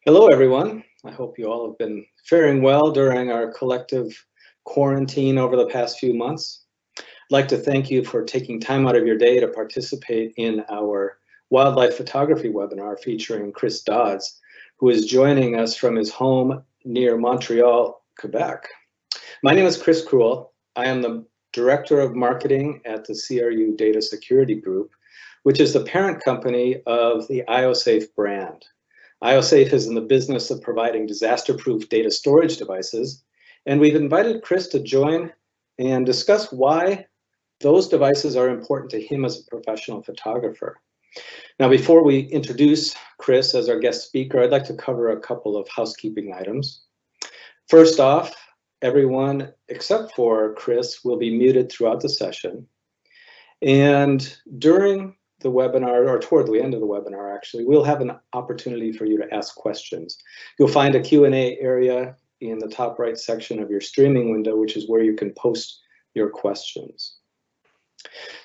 Hello, everyone. I hope you all have been faring well during our collective quarantine over the past few months. I'd like to thank you for taking time out of your day to participate in our wildlife photography webinar featuring Chris Dodds, who is joining us from his home near Montreal, Quebec. My name is Chris Cruel. I am the Director of Marketing at the CRU Data Security Group, which is the parent company of the IOSafe brand. IOSafe is in the business of providing disaster-proof data storage devices, and we've invited Chris to join and discuss why those devices are important to him as a professional photographer. Now, before we introduce Chris as our guest speaker, I'd like to cover a couple of housekeeping items. First off, everyone except for Chris will be muted throughout the session. And during the webinar, or toward the end of the webinar, actually, we'll have an opportunity for you to ask questions. You'll find a Q&A area in the top right section of your streaming window, which is where you can post your questions.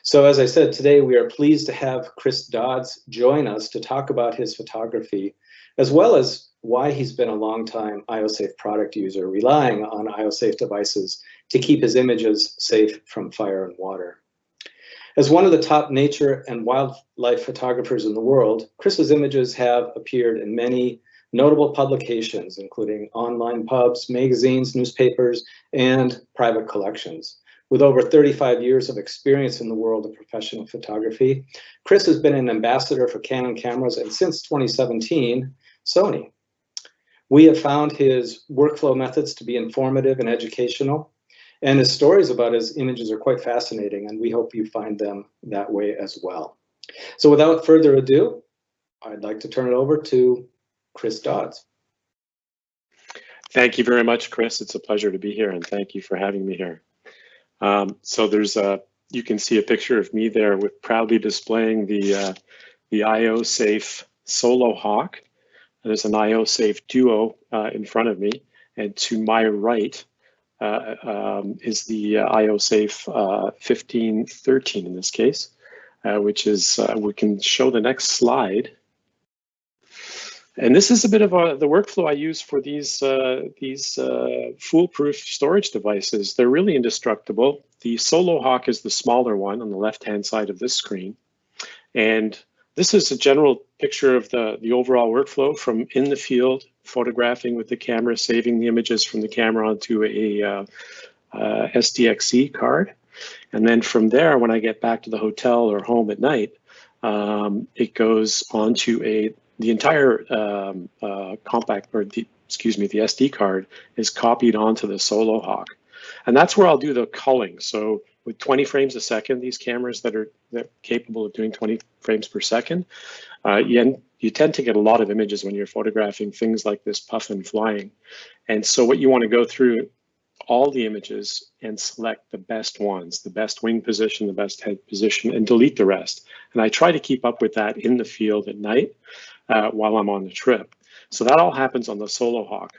So as I said, today we are pleased to have Chris Dodds join us to talk about his photography, as well as why he's been a longtime IOSafe product user, relying on IOSafe devices to keep his images safe from fire and water. As one of the top nature and wildlife photographers in the world, Chris's images have appeared in many notable publications, including online pubs, magazines, newspapers, and private collections. With over 35 years of experience in the world of professional photography, Chris has been an ambassador for Canon cameras and since 2017, Sony. We have found his workflow methods to be informative and educational, and his stories about his images are quite fascinating, and we hope you find them that way as well. So without further ado, I'd like to turn it over to Chris Dodds. Thank you very much, Chris. It's a pleasure to be here, and thank you for having me here. So there's you can see a picture of me there with proudly displaying the IOSafe Solo Hawk. There's an IOSafe Duo in front of me, and to my right is the IOSafe 1513 in this case, which is, we can show the next slide. And this is a bit of the workflow I use for these foolproof storage devices. They're really indestructible. The Solo Hawk is the smaller one on the left-hand side of this screen. And this is a general picture of the overall workflow from in the field, photographing with the camera, saving the images from the camera onto a SDXC card. And then from there, when I get back to the hotel or home at night, it goes onto the entire compact, or the SD card is copied onto the Solo Hawk. And that's where I'll do the culling. So with 20 frames a second, these cameras that are capable of doing 20 frames per second, you tend to get a lot of images when you're photographing things like this puffin flying. And so what you want to go through all the images and select the best ones, the best wing position, the best head position, and delete the rest. And I try to keep up with that in the field at night while I'm on the trip. So that all happens on the Solo Hawk.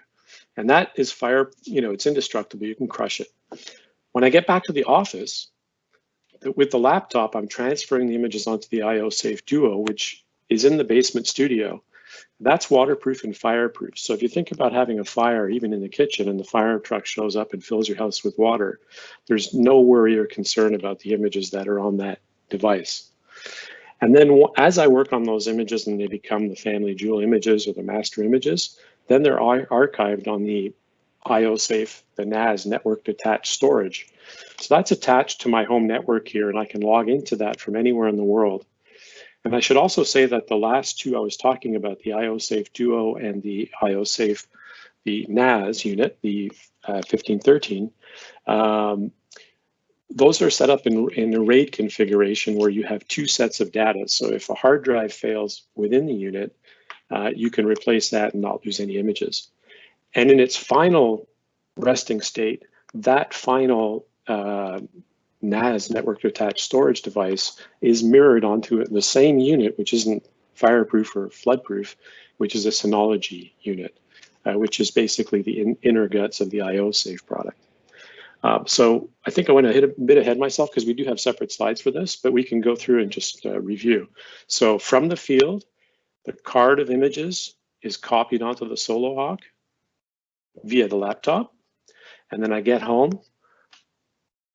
And that is fire, it's indestructible, you can crush it. When I get back to the office, with the laptop, I'm transferring the images onto the IOSafe Duo, which is in the basement studio. That's waterproof and fireproof. So if you think about having a fire, even in the kitchen, and the fire truck shows up and fills your house with water, there's no worry or concern about the images that are on that device. And then as I work on those images and they become the family jewel images or the master images, then they're archived on the IOSafe, the NAS, network attached storage. So that's attached to my home network here, and I can log into that from anywhere in the world. And I should also say that the last two I was talking about, the IOSafe Duo and the IOSafe, the NAS unit, the 1513, those are set up in a RAID configuration where you have two sets of data. So if a hard drive fails within the unit, you can replace that and not lose any images. And in its final resting state, that final NAS, network attached storage device, is mirrored onto the same unit, which isn't fireproof or floodproof, which is a Synology unit, which is basically the inner guts of the IOSafe product. So I think I want to hit a bit ahead of myself because we do have separate slides for this, but we can go through and just review. So from the field, the card of images is copied onto the Solo Hawk via the laptop. And then I get home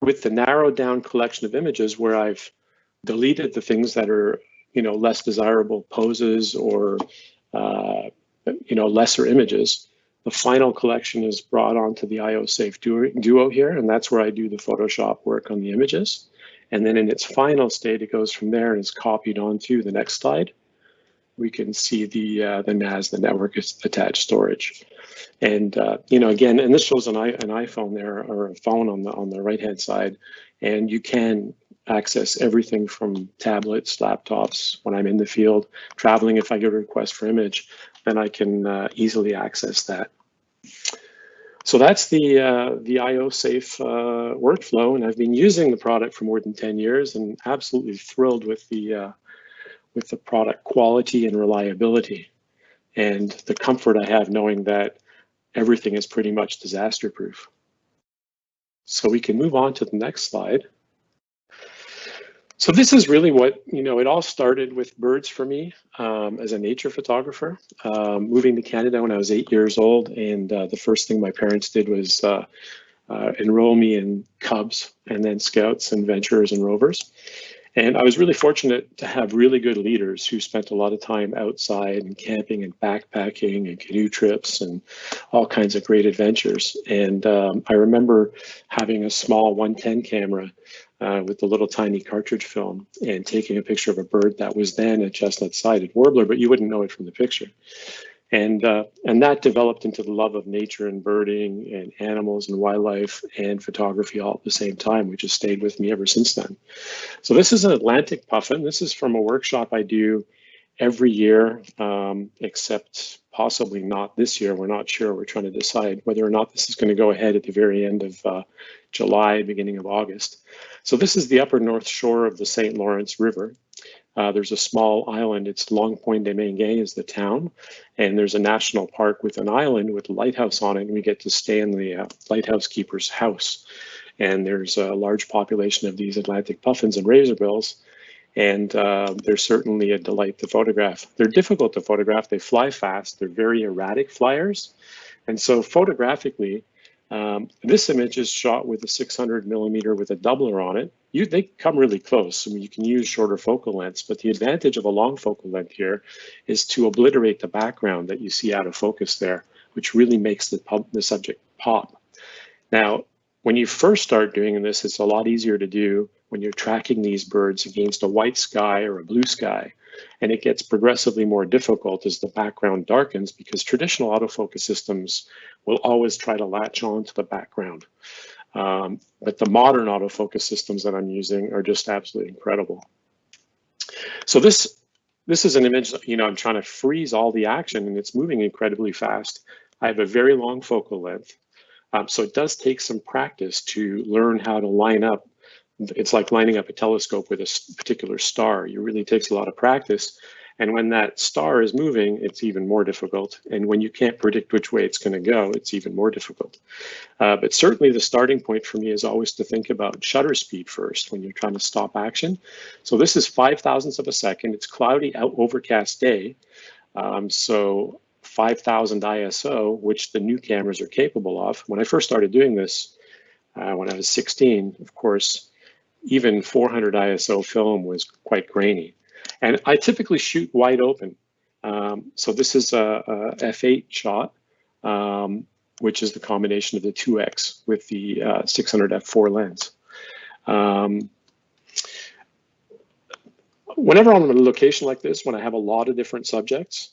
with the narrowed down collection of images where I've deleted the things that are, less desirable poses or, lesser images. The final collection is brought onto the IO-Safe Duo here, and that's where I do the Photoshop work on the images. And then in its final state, it goes from there and is copied onto the next slide. We can see the NAS, the network attached storage. And again, and this shows an iPhone there, or a phone on the right-hand side, and you can access everything from tablets, laptops. When I'm in the field, traveling, if I get a request for image, then I can easily access that. So that's the IO-Safe workflow, and I've been using the product for more than 10 years, and absolutely thrilled with the product quality and reliability, and the comfort I have knowing that everything is pretty much disaster proof. So we can move on to the next slide. So this is really what, it all started with birds for me as a nature photographer. Moving to Canada when I was 8 years old, and the first thing my parents did was enroll me in Cubs and then Scouts and Venturers and Rovers. And I was really fortunate to have really good leaders who spent a lot of time outside and camping and backpacking and canoe trips and all kinds of great adventures. And I remember having a small 110 camera with the little tiny cartridge film and taking a picture of a bird that was then a chestnut-sided warbler, but you wouldn't know it from the picture. And that developed into the love of nature and birding and animals and wildlife and photography all at the same time, which has stayed with me ever since then. So this is an Atlantic puffin. This is from a workshop I do every year, except possibly not this year. We're not sure. We're trying to decide whether or not this is going to go ahead at the very end of July, beginning of August. So this is the upper north shore of the St. Lawrence River. There's a small island. It's Long Point de Menguet is the town, and there's a national park with an island with a lighthouse on it, and we get to stay in the lighthouse keeper's house. And there's a large population of these Atlantic puffins and razorbills, and they're certainly a delight to photograph. They're difficult to photograph. They fly fast. They're very erratic flyers, and so photographically, this image is shot with a 600 millimeter with a doubler on it. They come really close. I mean, you can use shorter focal lengths, but the advantage of a long focal length here is to obliterate the background that you see out of focus there, which really makes the subject pop. Now, when you first start doing this, it's a lot easier to do when you're tracking these birds against a white sky or a blue sky. And it gets progressively more difficult as the background darkens, because traditional autofocus systems will always try to latch on to the background. But the modern autofocus systems that I'm using are just absolutely incredible. So this is an image, I'm trying to freeze all the action, and it's moving incredibly fast. I have a very long focal length. So it does take some practice to learn how to line up. It's like lining up a telescope with a particular star. It really takes a lot of practice. And when that star is moving, it's even more difficult. And when you can't predict which way it's going to go, it's even more difficult. But certainly the starting point for me is always to think about shutter speed first when you're trying to stop action. So this is 5,000ths of a second. It's cloudy, overcast day. So 5,000 ISO, which the new cameras are capable of. When I first started doing this, when I was 16, of course, even 400 ISO film was quite grainy. And I typically shoot wide open. So this is a f8 shot, which is the combination of the 2x with the 600 f4 lens. Whenever I'm in a location like this, when I have a lot of different subjects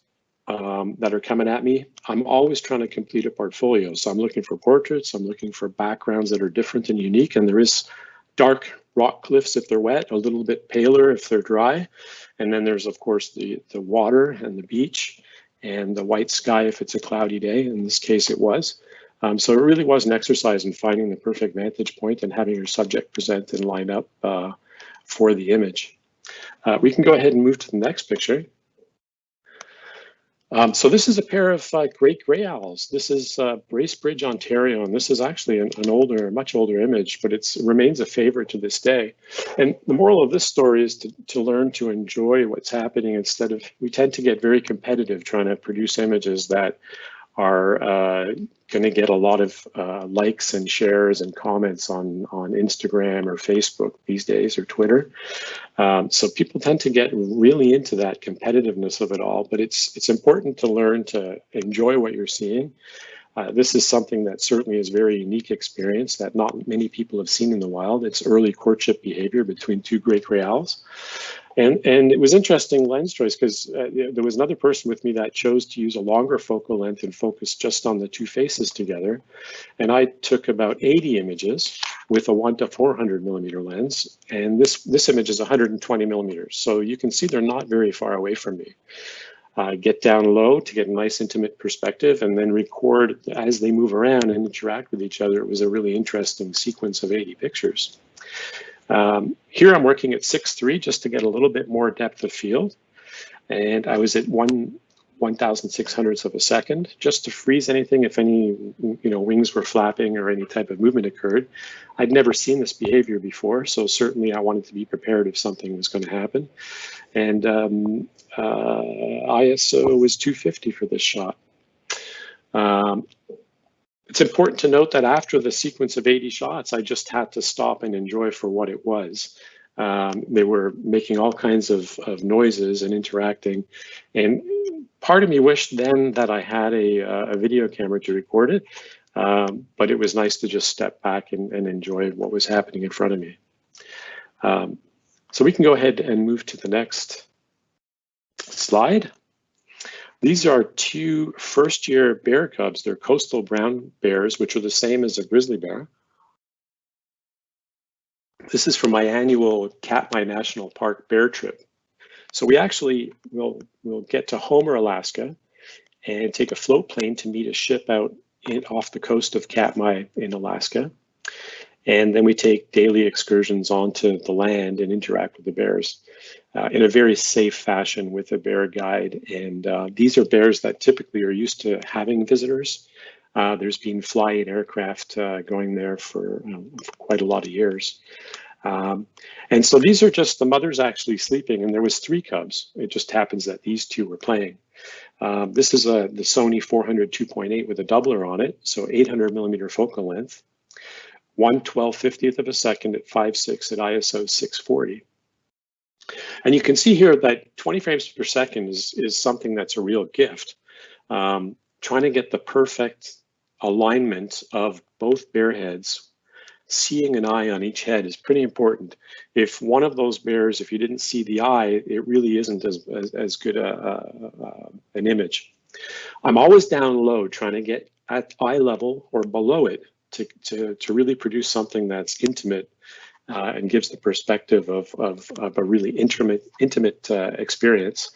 that are coming at me, I'm always trying to complete a portfolio. So I'm looking for portraits, I'm looking for backgrounds that are different and unique, and there is dark rock cliffs if they're wet, a little bit paler if they're dry. And then there's, of course, the water and the beach and the white sky if it's a cloudy day. In this case, it was. So it really was an exercise in finding the perfect vantage point and having your subject present and line up for the image. We can go ahead and move to the next picture. So this is a pair of great gray owls. This is Bracebridge, Ontario, and this is actually an older, much older image, but it remains a favorite to this day. And the moral of this story is to learn to enjoy what's happening instead of, we tend to get very competitive trying to produce images that are going to get a lot of likes and shares and comments on Instagram or Facebook these days, or Twitter. So people tend to get really into that competitiveness of it all, but it's important to learn to enjoy what you're seeing. This is something that certainly is a very unique experience that not many people have seen in the wild. It's early courtship behavior between two great gray owls. And it was interesting lens choice because there was another person with me that chose to use a longer focal length and focus just on the two faces together. And I took about 80 images with a 1 to 400 millimeter lens. And this image is 120 millimeters. So you can see they're not very far away from me. Get down low to get a nice intimate perspective and then record as they move around and interact with each other. It was a really interesting sequence of 80 pictures. Here I'm working at 6.3 just to get a little bit more depth of field. And I was at 1/1600th of a second just to freeze anything if any wings were flapping or any type of movement occurred. I'd never seen this behavior before, so certainly I wanted to be prepared if something was going to happen. And ISO was 250 for this shot. It's important to note that after the sequence of 80 shots, I just had to stop and enjoy for what it was. They were making all kinds of noises and interacting. And part of me wished then that I had a video camera to record it, but it was nice to just step back and enjoy what was happening in front of me. So we can go ahead and move to the next slide. These are two first-year bear cubs. They're coastal brown bears, which are the same as a grizzly bear. This is from my annual Katmai National Park bear trip. So we actually will get to Homer, Alaska, and take a float plane to meet a ship out off the coast of Katmai in Alaska. And then we take daily excursions onto the land and interact with the bears in a very safe fashion with a bear guide. And these are bears that typically are used to having visitors. There's been fly-in aircraft going there for quite a lot of years. And so these are just the mothers actually sleeping, and there was 3 cubs. It just happens that these 2 were playing. This is the Sony 400 2.8 with a doubler on it, so 800 millimeter focal length. 1/1250th of a second at 5.6 at ISO 640. And you can see here that 20 frames per second is something that's a real gift. Trying to get the perfect alignment of both bear heads, seeing an eye on each head is pretty important. If one of those bears, if you didn't see the eye, it really isn't as good an image. I'm always down low trying to get at eye level or below it to really produce something that's intimate and gives the perspective of a really intimate experience.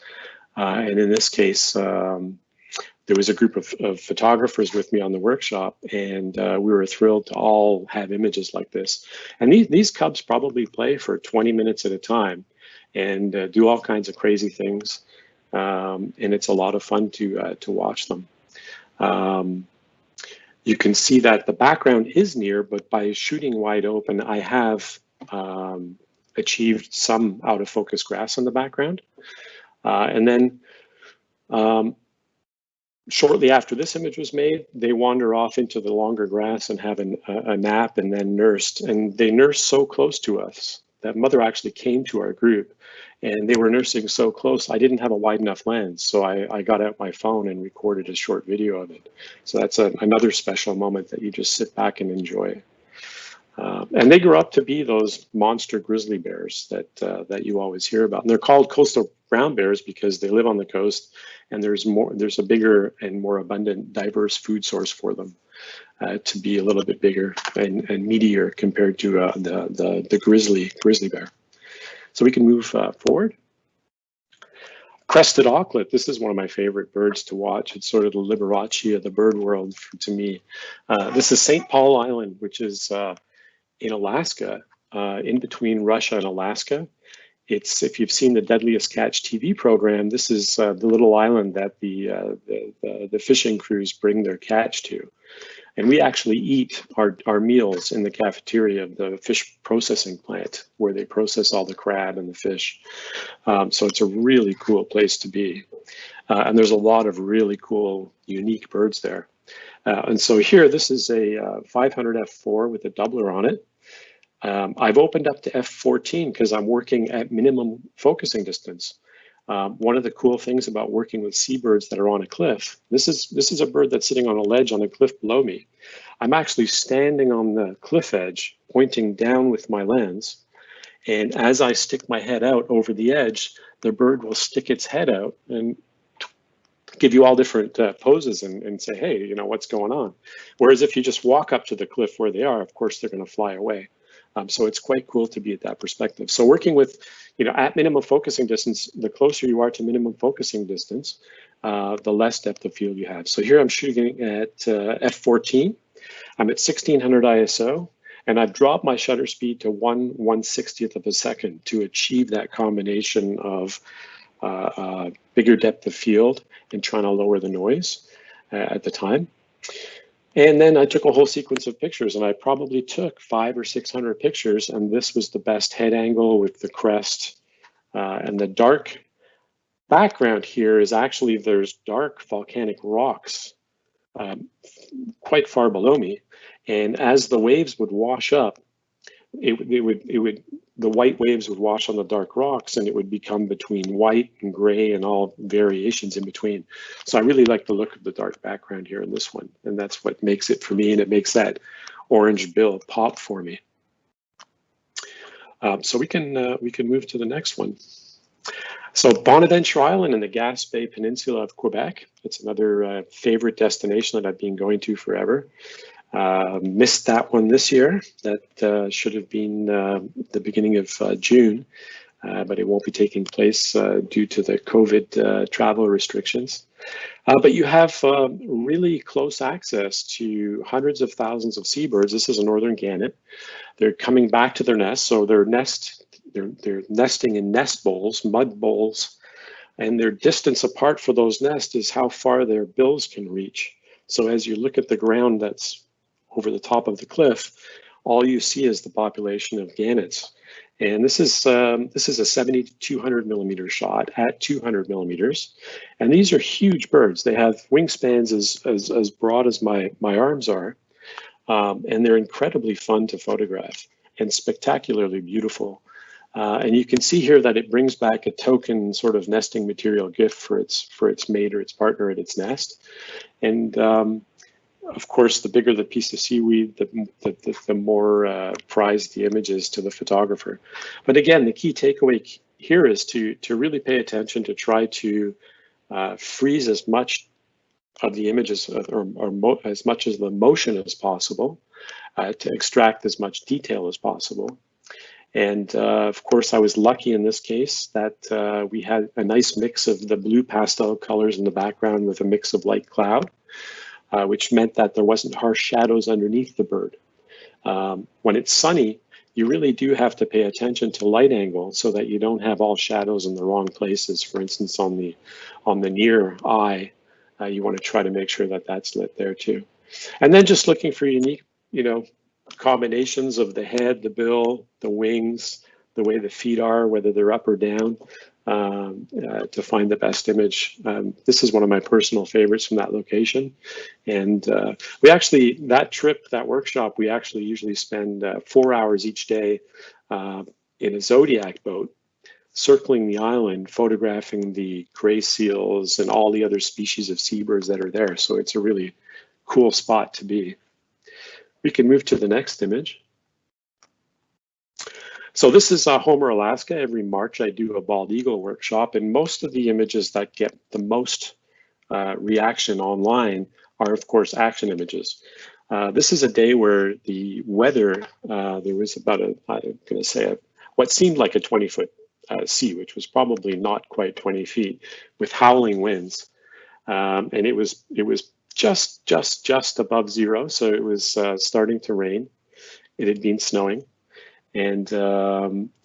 And in this case, there was a group of photographers with me on the workshop, and we were thrilled to all have images like this. And these cubs probably play for 20 minutes at a time and do all kinds of crazy things. And it's a lot of fun to watch them. You can see that the background is near, but by shooting wide open, I have achieved some out of focus grass in the background. And then shortly after this image was made, they wander off into the longer grass and have a nap and then nursed. And they nursed so close to us that mother actually came to our group, and they were nursing so close. I didn't have a wide enough lens, so I got out my phone and recorded a short video of it. So that's another special moment that you just sit back and enjoy. And they grew up to be those monster grizzly bears that you always hear about. And they're called coastal brown bears because they live on the coast, and there's a bigger and more abundant, diverse food source for them to be a little bit bigger and meatier compared to the grizzly bear. So we can move forward. Crested auklet. This is one of my favorite birds to watch. It's sort of the Liberace of the bird world to me. This is St. Paul Island, which is in Alaska, in between Russia and Alaska. if you've seen the Deadliest Catch TV program, this is the little island that the fishing crews bring their catch to. And we actually eat our meals in the cafeteria of the fish processing plant, where they process all the crab and the fish. So it's a really cool place to be. And there's a lot of really cool, unique birds there. And so here, this is a 500 f4 with a doubler on it. I've opened up to f14 because I'm working at minimum focusing distance. One of the cool things about working with seabirds that are on a cliff, this is a bird that's sitting on a ledge on a cliff below me. I'm actually standing on the cliff edge, pointing down with my lens. And as I stick my head out over the edge, the bird will stick its head out and give you all different poses and say, hey, you know, what's going on? Whereas if you just walk up to the cliff where they are, of course, they're going to fly away. So it's quite cool to be at that perspective. So working with, you know, at minimum focusing distance, the closer you are to minimum focusing distance, the less depth of field you have. So here I'm shooting at f14. I'm at 1600 ISO, and I've dropped my shutter speed to 1/160th of a second to achieve that combination of bigger depth of field and trying to lower the noise at the time. And then I took a whole sequence of pictures, and I probably took 500 or 600 pictures, and this was the best head angle with the crest. And the dark background here is actually, there's dark volcanic rocks quite far below me. And as the waves would wash up, the white waves would wash on the dark rocks, and it would become between white and gray and all variations in between. So I really like the look of the dark background here in this one, and that's what makes it for me, and it makes that orange bill pop for me. So we can move to the next one. So Bonaventure Island in the Gaspé Peninsula of Quebec. It's another favorite destination that I've been going to forever. Missed that one this year. That should have been the beginning of June, but it won't be taking place due to the COVID travel restrictions. But you have really close access to hundreds of thousands of seabirds. This is a northern gannet. They're coming back to their nest, so they're nesting in nest bowls, mud bowls, and their distance apart for those nests is how far their bills can reach. So as you look at the ground that's over the top of the cliff, all you see is the population of gannets. And this is a 70 to 200 millimeter shot at 200 millimeters. And these are huge birds. They have wingspans as broad as my arms are. And they're incredibly fun to photograph and spectacularly beautiful. And you can see here that it brings back a token sort of nesting material gift for its mate or its partner at its nest. And of course, the bigger the piece of seaweed, the more prized the image is to the photographer. But again, the key takeaway here is to really pay attention, to try to freeze as much of the images or as much of the motion as possible, to extract as much detail as possible. And of course, I was lucky in this case that we had a nice mix of the blue pastel colors in the background with a mix of light cloud. Which meant that there wasn't harsh shadows underneath the bird. When it's sunny, you really do have to pay attention to light angle so that you don't have all shadows in the wrong places. For instance, on the near eye, you want to try to make sure that that's lit there too. And then just looking for unique, you know, combinations of the head, the bill, the wings, the way the feet are, whether they're up or down. To find the best image. This is one of my personal favorites from that location. And that workshop, we actually usually spend 4 hours each day in a Zodiac boat, circling the island, photographing the gray seals and all the other species of seabirds that are there. So it's a really cool spot to be. We can move to the next image. So this is Homer, Alaska. Every March I do a bald eagle workshop, and most of the images that get the most reaction online are, of course, action images. This is a day where the weather, there was about what seemed like a 20-foot sea, which was probably not quite 20 feet, with howling winds. And it was just above zero, so it was starting to rain. It had been snowing. and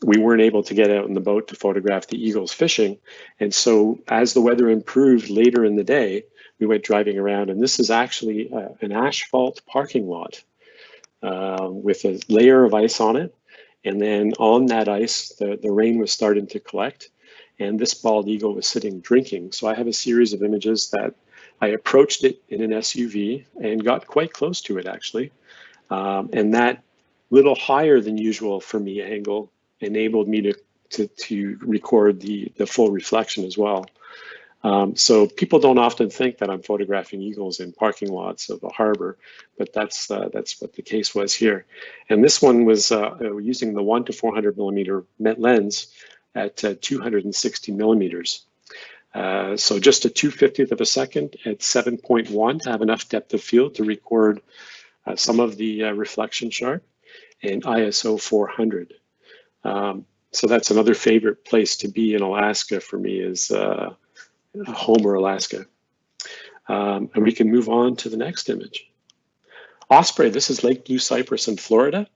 we weren't able to get out in the boat to photograph the eagles fishing. And so as the weather improved later in the day, we went driving around, and this is actually an asphalt parking lot with a layer of ice on it. And then on that ice, the rain was starting to collect, and this bald eagle was sitting drinking. So I have a series of images that I approached it in an SUV and got quite close to it, actually. And that little higher than usual for me angle enabled me to record the full reflection as well. So people don't often think that I'm photographing eagles in parking lots of a harbor, but that's what the case was here. And this one was using the 1 to 400 millimeter lens at 260 millimeters. So just a 2/50th of a second at 7.1 to have enough depth of field to record some of the reflection sharp, and ISO 400. So that's another favorite place to be in Alaska for me, is Homer, Alaska. And we can move on to the next image. Osprey, this is Lake Blue Cypress in Florida.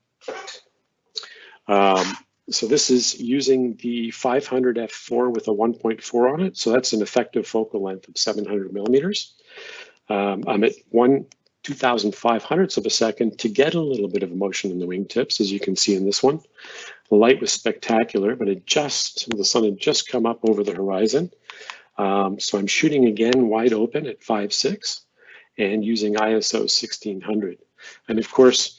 So this is using the 500 f4 with a 1.4 on it. So that's an effective focal length of 700 millimeters. I'm at 2,500ths of a second to get a little bit of motion in the wingtips, as you can see in this one. The light was spectacular, but the sun had just come up over the horizon. So I'm shooting again wide open at 5.6 and using ISO 1600. And of course,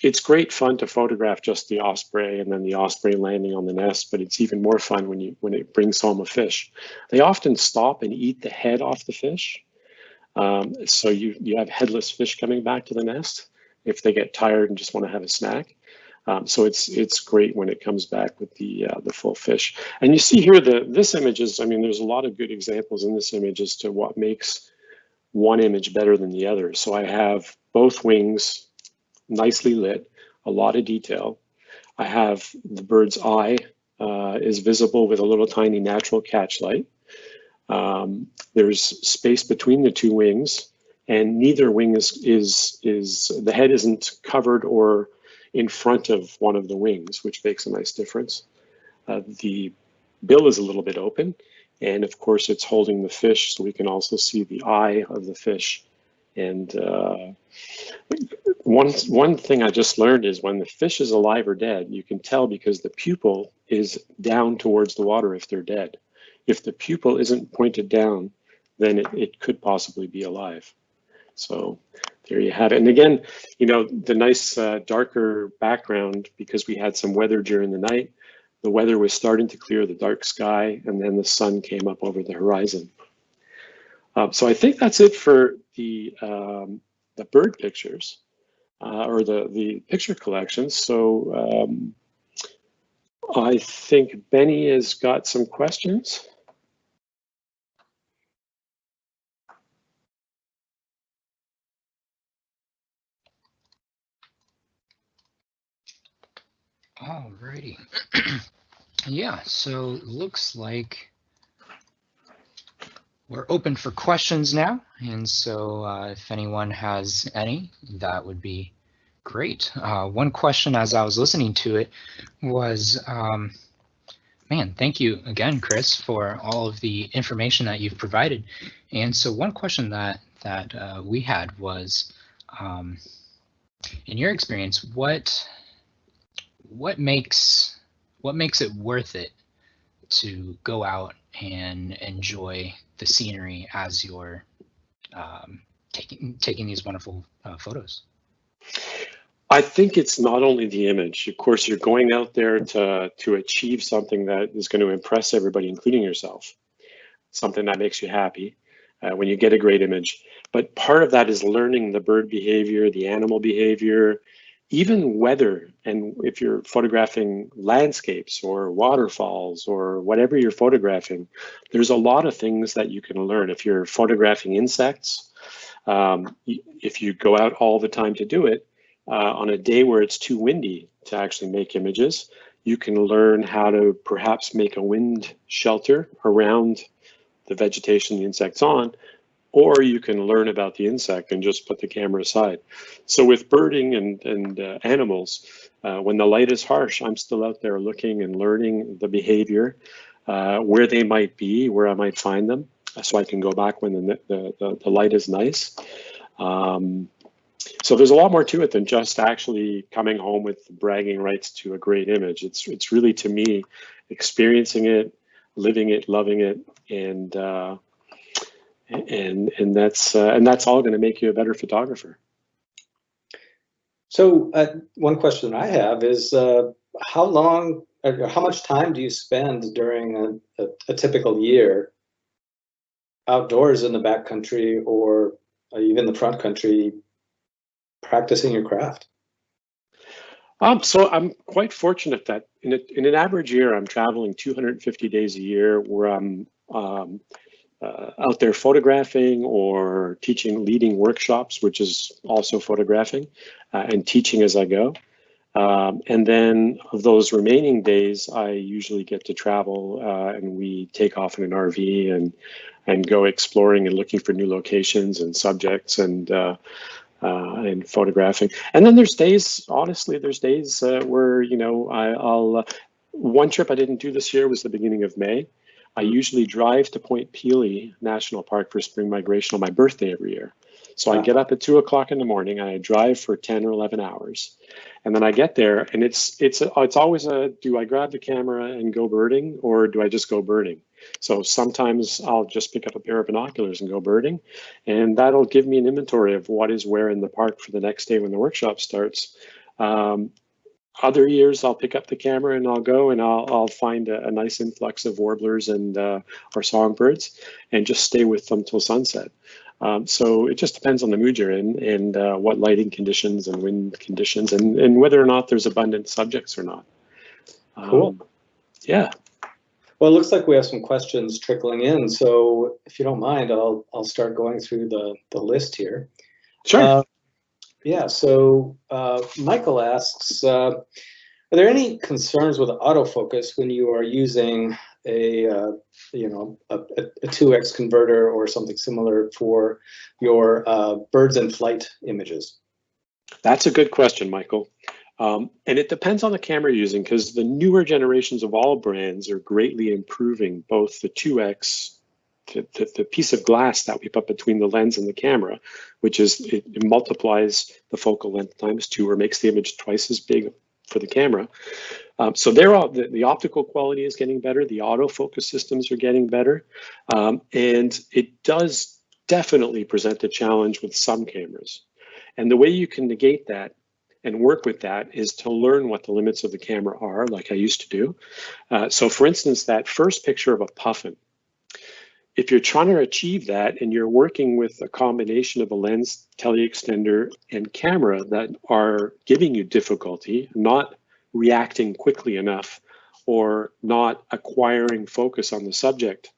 it's great fun to photograph just the osprey and then the osprey landing on the nest, but it's even more fun when it brings home a fish. They often stop and eat the head off the fish. So you have headless fish coming back to the nest if they get tired and just want to have a snack. So it's great when it comes back with the full fish. And you see here this image is, I mean, there's a lot of good examples in this image as to what makes one image better than the other. So I have both wings nicely lit, a lot of detail. I have the bird's eye is visible with a little tiny natural catch light. There's space between the two wings, and neither wing is the head isn't covered or in front of one of the wings, which makes a nice difference. The bill is a little bit open, and of course it's holding the fish, so we can also see the eye of the fish. And one thing I just learned is when the fish is alive or dead, you can tell because the pupil is down towards the water if they're dead. If the pupil isn't pointed down, then it could possibly be alive. So there you have it. And again, you know, the nice darker background, because we had some weather during the night, the weather was starting to clear, the dark sky, and then the sun came up over the horizon. So I think that's it for the bird pictures or the picture collections. So I think Benny has got some questions. Alrighty. Yeah, so looks like we're open for questions now. And so if anyone has any, that would be great. One question as I was listening to it was, man, thank you again, Chris, for all of the information that you've provided. And so one question that we had was, in your experience, what makes it worth it to go out and enjoy the scenery as you're taking these wonderful photos? I think it's not only the image. Of course, you're going out there to achieve something that is going to impress everybody, including yourself, something that makes you happy when you get a great image. But part of that is learning the bird behavior, the animal behavior, even weather. And if you're photographing landscapes or waterfalls or whatever you're photographing, there's a lot of things that you can learn. If you're photographing insects, if you go out all the time to do it, on a day where it's too windy to actually make images, you can learn how to perhaps make a wind shelter around the vegetation the insect's on, or you can learn about the insect and just put the camera aside. So with birding and animals, When the light is harsh, I'm still out there looking and learning the behavior, where they might be, where I might find them, so I can go back when the light is nice. So there's a lot more to it than just actually coming home with bragging rights to a great image. It's really, to me, experiencing it, living it, loving it, and that's all going to make you a better photographer. So one question I have is how long, or how much time do you spend during a typical year outdoors in the backcountry or even the front country practicing your craft? So I'm quite fortunate that in an average year, I'm traveling 250 days a year, where I'm out there photographing or teaching, leading workshops, which is also photographing, and teaching as I go. And then of those remaining days, I usually get to travel, and we take off in an RV and go exploring and looking for new locations and subjects and photographing. And then there's days, honestly, there's days where, you know, I'll one trip I didn't do this year was the beginning of May. I usually drive to Point Pelee National Park for spring migration on my birthday every year. So I get up at 2 o'clock in the morning and I drive for 10 or 11 hours. And then I get there and it's always a, do I grab the camera and go birding, or do I just go birding? So sometimes I'll just pick up a pair of binoculars and go birding, and that'll give me an inventory of what is where in the park for the next day when the workshop starts. Other years I'll pick up the camera and I'll go and I'll find a nice influx of warblers and or songbirds and just stay with them till sunset. So it just depends on the mood you're in and what lighting conditions and wind conditions and whether or not there's abundant subjects or not. Cool. Yeah. Well, it looks like we have some questions trickling in. So if you don't mind, I'll start going through the list here. Sure. Yeah, so Michael asks, are there any concerns with autofocus when you are using a 2x converter or something similar for your birds in flight images? That's a good question, Michael. And it depends on the camera you're using, because the newer generations of all brands are greatly improving both the 2x, the piece of glass that we put between the lens and the camera, which is it multiplies the focal length times 2 or makes the image twice as big for the camera. So they're all, the optical quality is getting better, the autofocus systems are getting better, and it does definitely present a challenge with some cameras. And the way you can negate that and work with that is to learn what the limits of the camera are, like I used to do. So for instance, that first picture of a Puffin, if you're trying to achieve that and you're working with a combination of a lens, teleextender, and camera that are giving you difficulty, not reacting quickly enough or not acquiring focus on the subject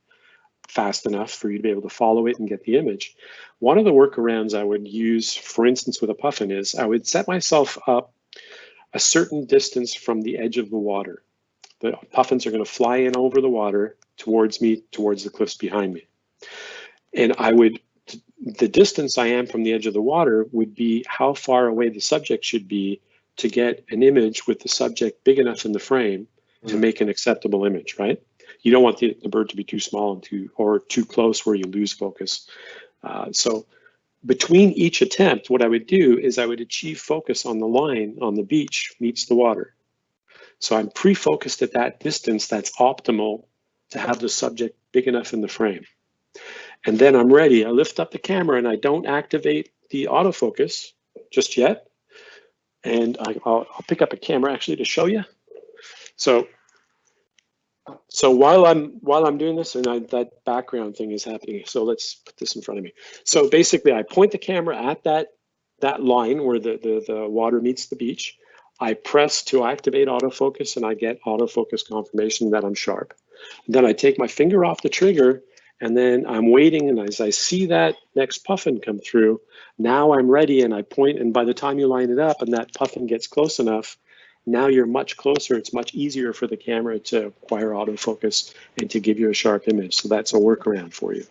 fast enough for you to be able to follow it and get the image, one of the workarounds I would use, for instance, with a Puffin is I would set myself up a certain distance from the edge of the water. The Puffins are going to fly in over the water towards me, towards the cliffs behind me. And the distance I am from the edge of the water would be how far away the subject should be to get an image with the subject big enough in the frame to make an acceptable image, right? You don't want the bird to be too small or too close where you lose focus. So between each attempt, what I would do is I would achieve focus on the line on the beach meets the water. So I'm pre-focused at that distance that's optimal to have the subject big enough in the frame. And then I'm ready. I lift up the camera and I don't activate the autofocus just yet. And I'll pick up a camera actually to show you. So while I'm doing this, and that background thing is happening. So let's put this in front of me. So basically, I point the camera at that line where the water meets the beach. I press to activate autofocus, and I get autofocus confirmation that I'm sharp. And then I take my finger off the trigger, and then I'm waiting. And as I see that next Puffin come through, now I'm ready, and I point. And by the time you line it up, and that Puffin gets close enough, now you're much closer. It's much easier for the camera to acquire autofocus and to give you a sharp image. So that's a workaround for you.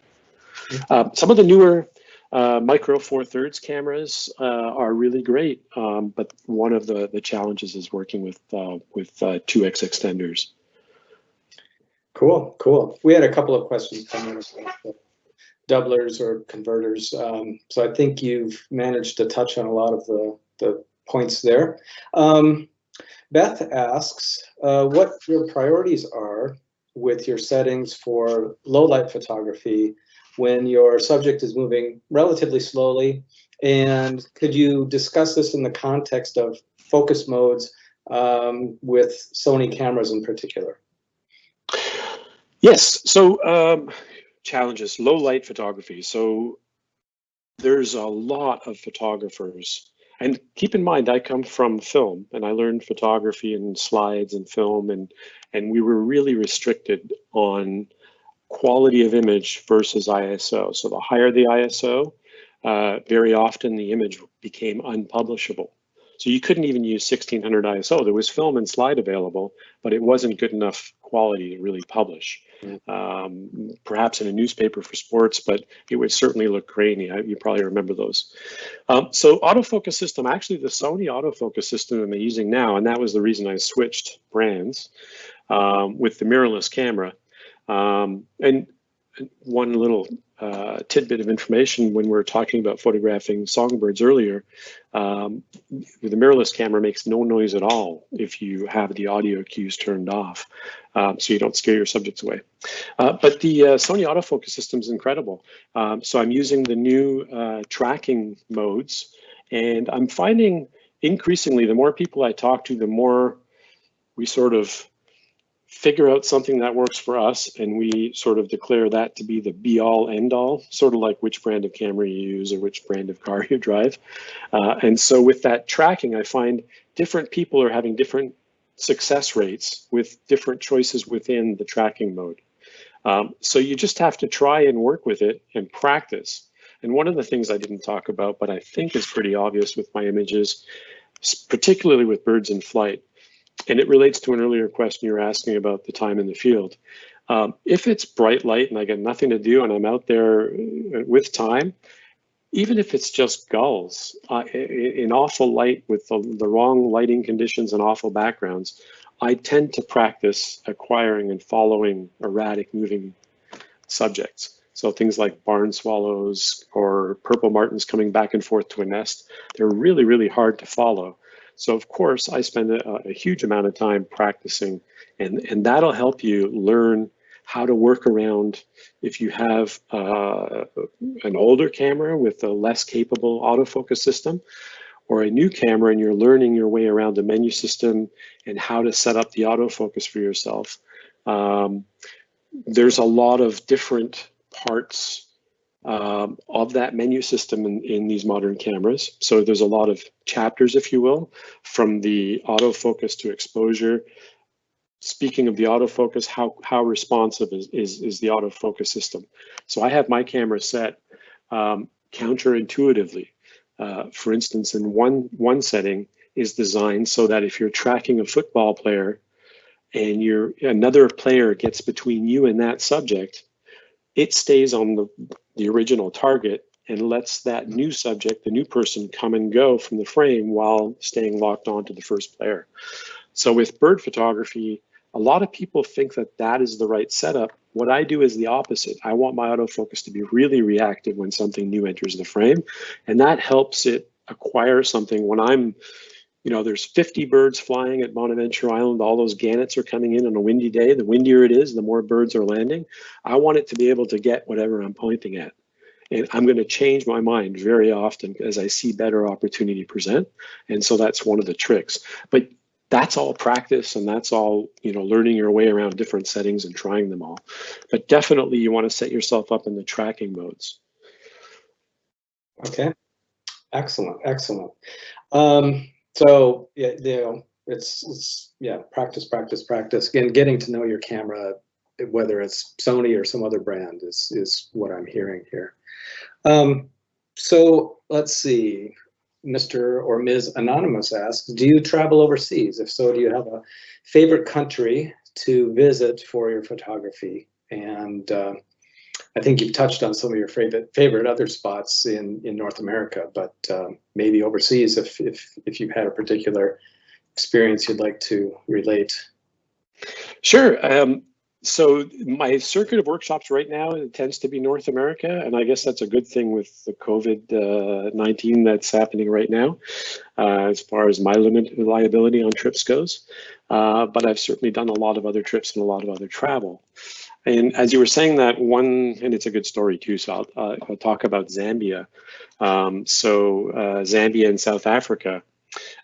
Some of the newer Micro Four Thirds cameras are really great, but one of the challenges is working with 2x extenders. Cool, cool. We had a couple of questions coming in about doublers or converters. So I think you've managed to touch on a lot of the points there. Beth asks what your priorities are with your settings for low light photography when your subject is moving relatively slowly, and could you discuss this in the context of focus modes with Sony cameras in particular? Yes, so challenges, low light photography. So there's a lot of photographers, and keep in mind, I come from film and I learned photography and slides and film, and we were really restricted on quality of image versus ISO. So the higher the ISO, very often the image became unpublishable. So you couldn't even use 1600 ISO. There was film and slide available, but it wasn't good enough quality to really publish. Perhaps in a newspaper for sports, but it would certainly look grainy. You probably remember those. So autofocus system, actually the Sony autofocus system I'm using now, and that was the reason I switched brands with the mirrorless camera. And one little tidbit of information when we were talking about photographing songbirds earlier, the mirrorless camera makes no noise at all if you have the audio cues turned off, so you don't scare your subjects away. But the Sony autofocus system is incredible. So I'm using the new tracking modes, and I'm finding increasingly the more people I talk to, the more we sort of figure out something that works for us, and we sort of declare that to be the be-all, end-all, sort of like which brand of camera you use or which brand of car you drive. And so with that tracking, I find different people are having different success rates with different choices within the tracking mode. So you just have to try and work with it and practice. And one of the things I didn't talk about, but I think is pretty obvious with my images, particularly with birds in flight, and it relates to an earlier question you were asking about the time in the field. If it's bright light and I got nothing to do and I'm out there with time, even if it's just gulls in awful light with the wrong lighting conditions and awful backgrounds, I tend to practice acquiring and following erratic moving subjects. So things like barn swallows or purple martins coming back and forth to a nest, they're really, really hard to follow. So of course, I spend a huge amount of time practicing, and that'll help you learn how to work around if you have an older camera with a less capable autofocus system, or a new camera and you're learning your way around the menu system and how to set up the autofocus for yourself. There's a lot of different parts of that menu system in these modern cameras. So there's a lot of chapters, if you will, from the autofocus to exposure. Speaking of the autofocus, how responsive is the autofocus system? So I have my camera set counterintuitively. For instance, in one setting is designed so that if you're tracking a football player and another player gets between you and that subject, it stays on the original target and lets that new subject, the new person, come and go from the frame while staying locked onto the first player. So with bird photography, a lot of people think that that is the right setup. What I do is the opposite. I want my autofocus to be really reactive when something new enters the frame, and that helps it acquire something when I'm, there's 50 birds flying at Bonaventure Island, all those gannets are coming in on a windy day. The windier it is, the more birds are landing. I want it to be able to get whatever I'm pointing at. And I'm going to change my mind very often as I see better opportunity present. And so that's one of the tricks. But that's all practice, and that's all, learning your way around different settings and trying them all. But definitely you want to set yourself up in the tracking modes. Okay, excellent, excellent. So yeah, it's practice, practice, practice. Again, getting to know your camera, whether it's Sony or some other brand, is what I'm hearing here. So let's see. Mr. or Ms. Anonymous asks, do you travel overseas? If so, do you have a favorite country to visit for your photography? And I think you've touched on some of your favorite other spots in North America, but maybe overseas if you've had a particular experience you'd like to relate. Sure. So my circuit of workshops right now, it tends to be North America, and I guess that's a good thing with the COVID-19 that's happening right now, as far as my liability on trips goes. But I've certainly done a lot of other trips and a lot of other travel. And as you were saying that one, and it's a good story too, so I'll talk about Zambia. Zambia and South Africa.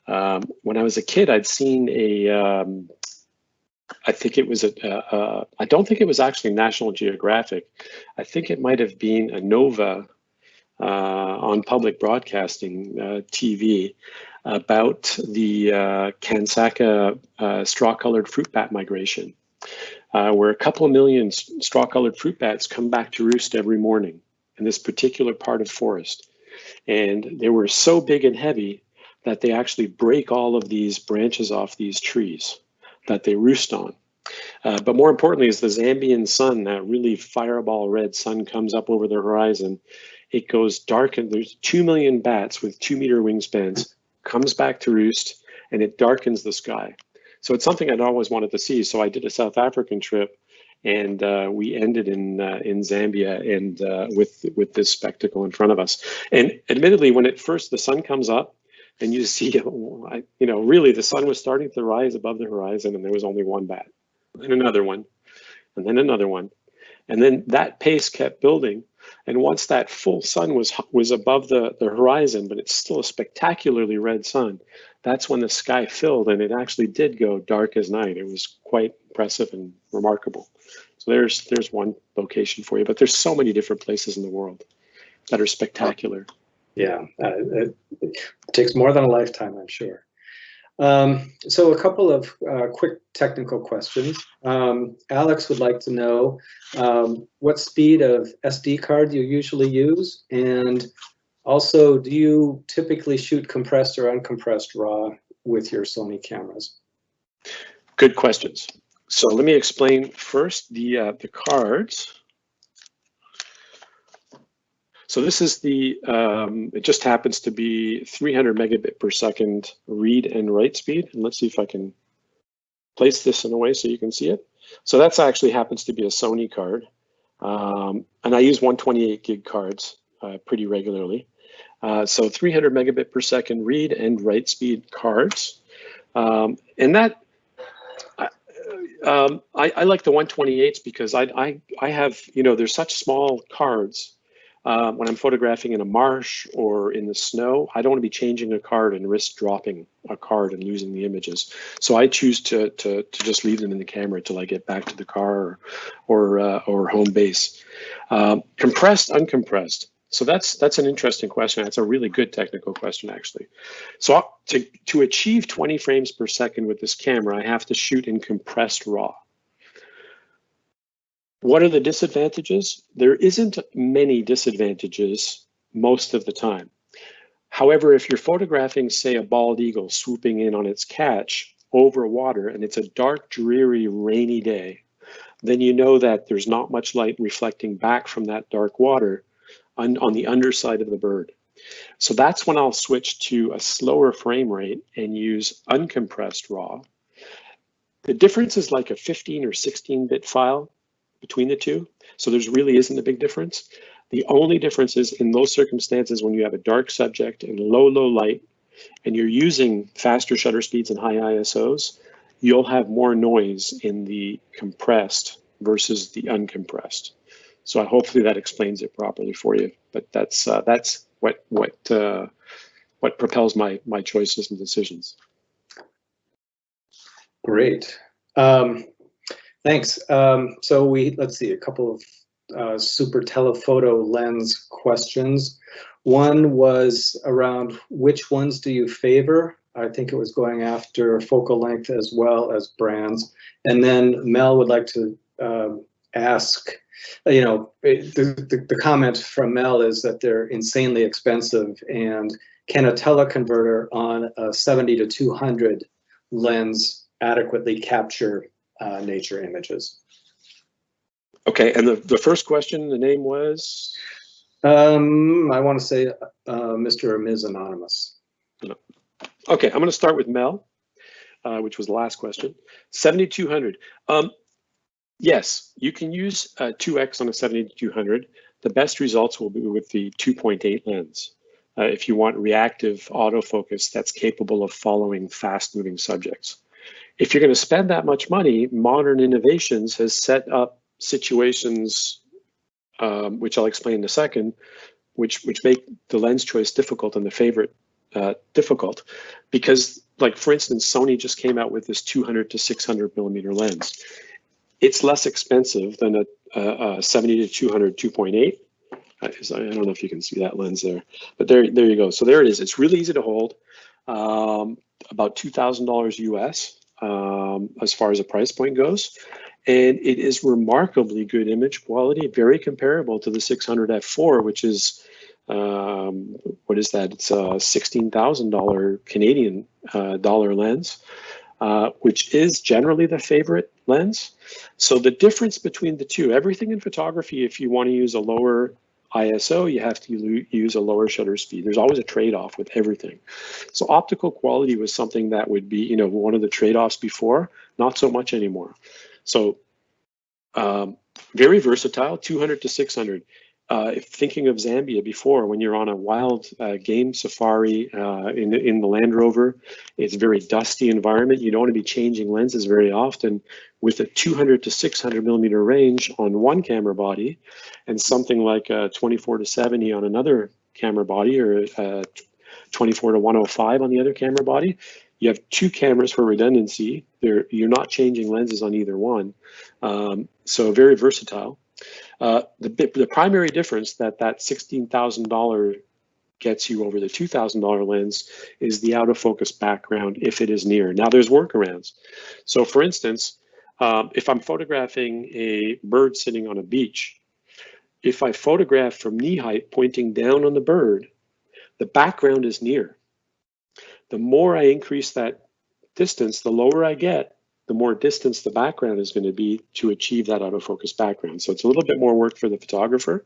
When I was a kid, I'd seen I think it was I don't think it was actually National Geographic. I think it might have been a Nova on public broadcasting TV about the Kansaka straw-colored fruit bat migration, where a couple of million straw-colored fruit bats come back to roost every morning in this particular part of forest. And they were so big and heavy that they actually break all of these branches off these trees that they roost on. But more importantly is the Zambian sun, that really fireball red sun comes up over the horizon. It goes dark, and there's 2 million bats with 2-meter wingspans, comes back to roost, and it darkens the sky. So it's something I'd always wanted to see. So I did a South African trip, and we ended in Zambia, and with this spectacle in front of us. And admittedly, when the sun comes up, and you see, really the sun was starting to rise above the horizon, and there was only one bat, and another one, and then another one. And then that pace kept building. And once that full sun was above the horizon, but it's still a spectacularly red sun, that's when the sky filled, and it actually did go dark as night. It was quite impressive and remarkable. So there's one location for you, but there's so many different places in the world that are spectacular. Yeah, it takes more than a lifetime, I'm sure. So a couple of quick technical questions. Alex would like to know what speed of SD card you usually use, and also, do you typically shoot compressed or uncompressed RAW with your Sony cameras? Good questions. So let me explain first the cards. So this is it just happens to be 300 megabit per second read and write speed. And let's see if I can place this in a way so you can see it. So that's actually happens to be a Sony card. And I use 128 gig cards pretty regularly. So 300 megabit per second read and write speed cards. And that, I like the 128s because I have, there's such small cards. When I'm photographing in a marsh or in the snow, I don't want to be changing a card and risk dropping a card and losing the images. So I choose to just leave them in the camera until I get back to the car or home base. Compressed, uncompressed. So that's an interesting question. That's a really good technical question, actually. So to achieve 20 frames per second with this camera, I have to shoot in compressed RAW. What are the disadvantages? There isn't many disadvantages most of the time. However, if you're photographing, say, a bald eagle swooping in on its catch over water, and it's a dark, dreary, rainy day, then you know that there's not much light reflecting back from that dark water on the underside of the bird. So that's when I'll switch to a slower frame rate and use uncompressed RAW. The difference is like a 15 or 16-bit file between the two. So there's really isn't a big difference. The only difference is in those circumstances when you have a dark subject and low light, and you're using faster shutter speeds and high ISOs, you'll have more noise in the compressed versus the uncompressed. So hopefully that explains it properly for you. But that's what propels my choices and decisions. Great. Thanks. So let's see, a couple of super telephoto lens questions. One was around which ones do you favor? I think it was going after focal length as well as brands. And then Mel would like to ask, the comment from Mel is that they're insanely expensive, and can a teleconverter on a 70 to 200 lens adequately capture nature images? Okay, and the first question, the name was? I want to say Mr. or Ms. Anonymous. Okay, I'm going to start with Mel, which was the last question. 7200. Yes, you can use 2x on a 7200. The best results will be with the 2.8 lens. If you want reactive autofocus that's capable of following fast-moving subjects. If you're going to spend that much money, Modern Innovations has set up situations, which I'll explain in a second, which make the lens choice difficult and the favorite difficult, because, like, for instance, Sony just came out with this 200 to 600 millimeter lens. It's less expensive than a 70 to 200 2.8. I don't know if you can see that lens there, but there you go. So there it is. It's really easy to hold, about $2,000 US as far as a price point goes. And it is remarkably good image quality, very comparable to the 600 f4, which is, what is that? It's a $16,000 Canadian dollar lens, which is generally the favorite lens. So the difference between the two, everything in photography, if you want to use a lower ISO, you have to use a lower shutter speed. There's always a trade-off with everything. So optical quality was something that would be, you know, one of the trade-offs before, not so much anymore. So very versatile, 200 to 600. If thinking of Zambia before, when you're on a wild game safari in the Land Rover, it's a very dusty environment. You don't want to be changing lenses very often. With a 200 to 600 millimeter range on one camera body, and something like a 24 to 70 on another camera body, or 24 to 105 on the other camera body, you have two cameras for redundancy. You're not changing lenses on either one, so very versatile. The primary difference that $16,000 gets you over the $2,000 lens is the autofocus background if it is near. Now there's workarounds. So for instance, if I'm photographing a bird sitting on a beach, if I photograph from knee height pointing down on the bird, the background is near. The more I increase that distance, the lower I get, the more distance the background is going to be to achieve that autofocus background. So it's a little bit more work for the photographer,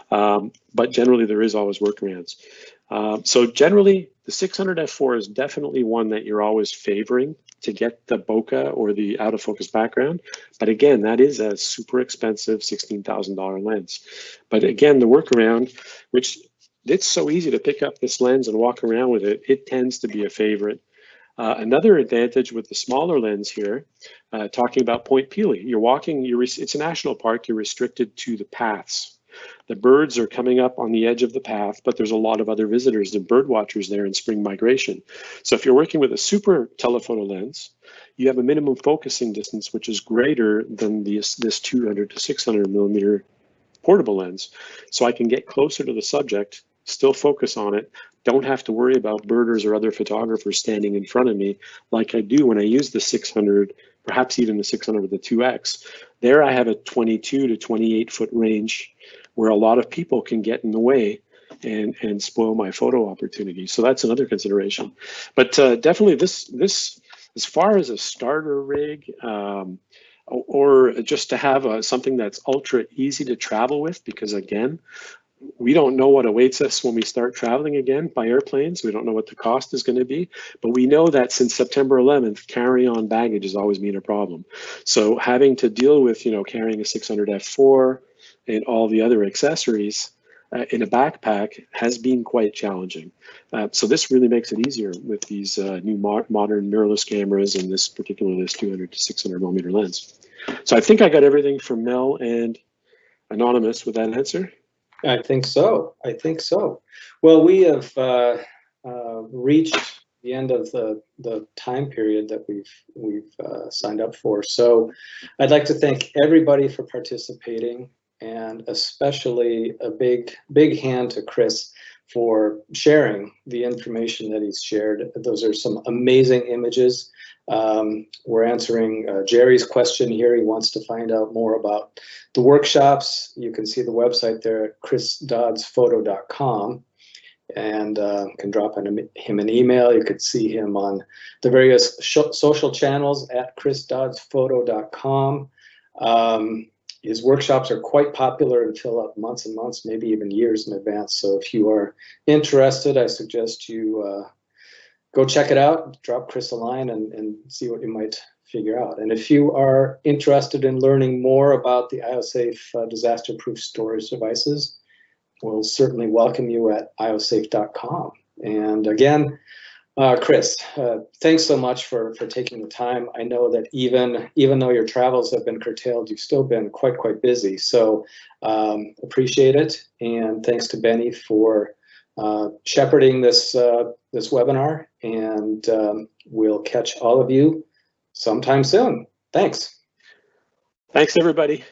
but generally there is always workarounds. So generally the 600 f4 is definitely one that you're always favoring to get the bokeh or the autofocus background. But again, that is a super expensive $16,000 lens. But again, the workaround, which it's so easy to pick up this lens and walk around with it, it tends to be a favorite. Another advantage with the smaller lens here, talking about Point Pelee, you're walking, it's a national park, you're restricted to the paths. The birds are coming up on the edge of the path, but there's a lot of other visitors and bird watchers there in spring migration. So if you're working with a super telephoto lens, you have a minimum focusing distance, which is greater than this 200 to 600 millimeter portable lens. So I can get closer to the subject, still focus on it, don't have to worry about birders or other photographers standing in front of me like I do when I use the 600, perhaps even the 600 with the 2X. There I have a 22 to 28 foot range where a lot of people can get in the way and spoil my photo opportunity. So that's another consideration. But definitely this, as far as a starter rig, or just to have something that's ultra easy to travel with, because again, we don't know what awaits us when we start traveling again by airplanes. We don't know what the cost is going to be, but we know that since September 11th, carry-on baggage has always been a problem. So having to deal with, you know, carrying a 600 f4 and all the other accessories in a backpack has been quite challenging. So this really makes it easier with these new modern mirrorless cameras and this 200 to 600 millimeter lens. So I think I got everything from Mel and Anonymous with that answer. I think so. I think so. Well, we have reached the end of the time period that we've signed up for. So I'd like to thank everybody for participating, and especially a big hand to Chris for sharing the information that he's shared. Those are some amazing images. We're answering Jerry's question here. He wants to find out more about the workshops. You can see the website there at chrisdoddsphoto.com, and can drop him an email. You could see him on the various social channels at chrisdoddsphoto.com. His workshops are quite popular and fill up months and months, maybe even years in advance. So if you are interested, I suggest you go check it out, drop Chris a line and see what you might figure out. And if you are interested in learning more about the IOSafe disaster-proof storage devices, we'll certainly welcome you at iosafe.com. And again, Chris, thanks so much for taking the time. I know that even though your travels have been curtailed, you've still been quite busy. So appreciate it. And thanks to Benny for shepherding this webinar. And we'll catch all of you sometime soon. Thanks. Thanks, everybody.